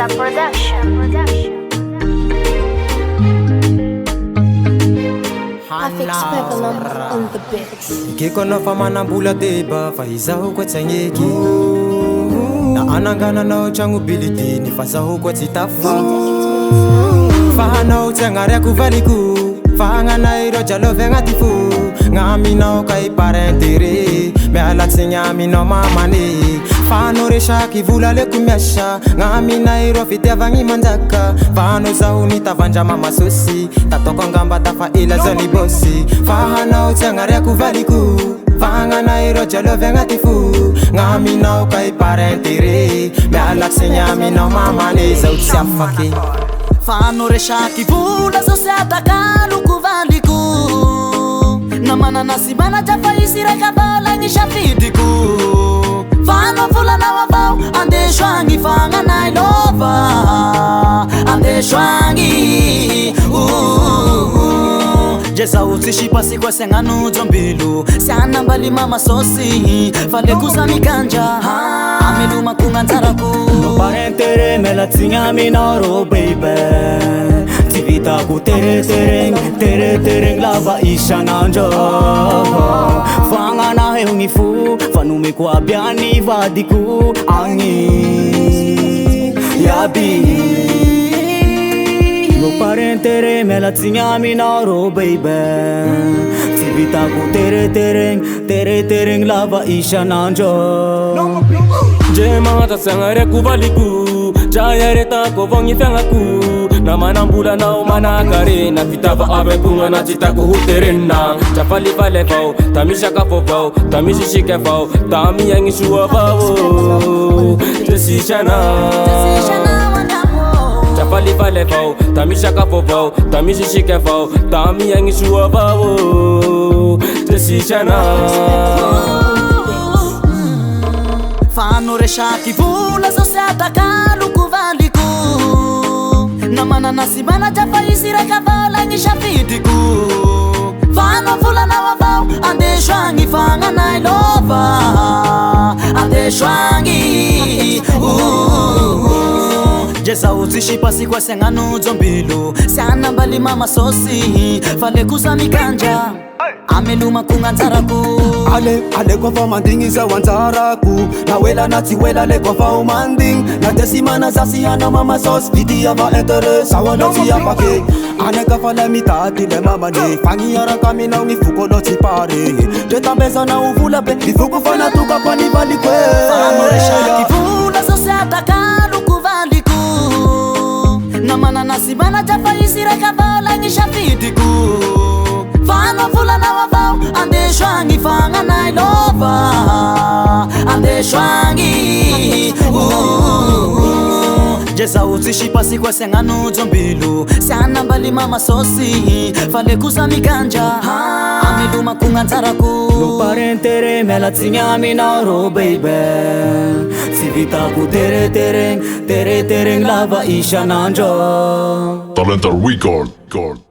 Vista Production. Affix Pevelum on the beats. Kiko na fa manambola deba fa izaho ko tsangeky na anangananao tragno bilidiny fa zaho ko tsy tafa fa hanao tsagnariako valiko fa agnanay ro jalove agnaty fo gnaminao kay par intérêt mialatsigny aminao mamane fa anao resaky vola leko miasa gnaminay ro fitiavagny manjaka fa anao zaho nitavandra mamasosy tatoko angamba tafa ela zao ny bossy fa hanao tsagnariako valiko Fanganay ro jalove agnaty fo gnaminao kay par intérêt mialatsigny aminao mamane zaho tsy afaky Fano resaky vola zao sy atakaloko valiko na mananasy manaja fa isy raika vola gny safidiko Fano volanao avao andeso agny fagnanay lova andeso agny Je zaho tsy sipasiko asiagnano jombilo sy anambali mamasosy fa le kosa miganja amelomako gn'anjarako Par intérêt mialatsigny aminao ro baby Tsy vitako teretereng lava isanandro Fagnanahy eo gny fo fa nomeko aby any vadiko agny Yaby Par intérêt mialatsigny aminao ro baby Tsy vitako teretereng lava isanandro Je magnatatsiagnariako valiko Jayaretako avao gny fiagnako na manambolanao manakare na vitava avako gn'anaty tako ho terenina Dra falifaly avao, da misy sakafo avao, da misy siky avao Da miagny soa avao, je sisy anao Dra falifaly avao, da misy sakafo avao, da misy siky avao Da miagny soa avao, je sisy anao Fano resaky vola zao sy atakaloko valiko na mananasy manaja fa isy raika vola gny safidiko Fano volanao avao andeso agny fagnanay lova andeso agny Je zaho tsy sipasiko asiagnano jombilo sy anambali mamasosy fa le kosa miganja amelomako gn'anjarako Aleko afa mandigny zao anjarako na wela na tsy wela aleko afa mandigny na dia sy manazasy anao mamasosy vity ava intérêt zaho anao tsy afaky anaka fa le mitady le mamane fagniaraka aminao gny foko anao tsy pare Dre tambezanao vola be ny foko fa natokako any valiko Fano resaky vola zao sy atakaloko valiko na mananasy manaja fa isy raika vola gny safidiko Fano volanao avao andeso agny fagnanay lova andeso agny Je zaho tsy sipasiko asiagnano jombilo sy anambali mamasosy fa le kosa miganja amelomako gn'anjarako Par intérêt mialatsigny aminao ro baby Tsy vitako teretereng lava isanandro Talenta Record.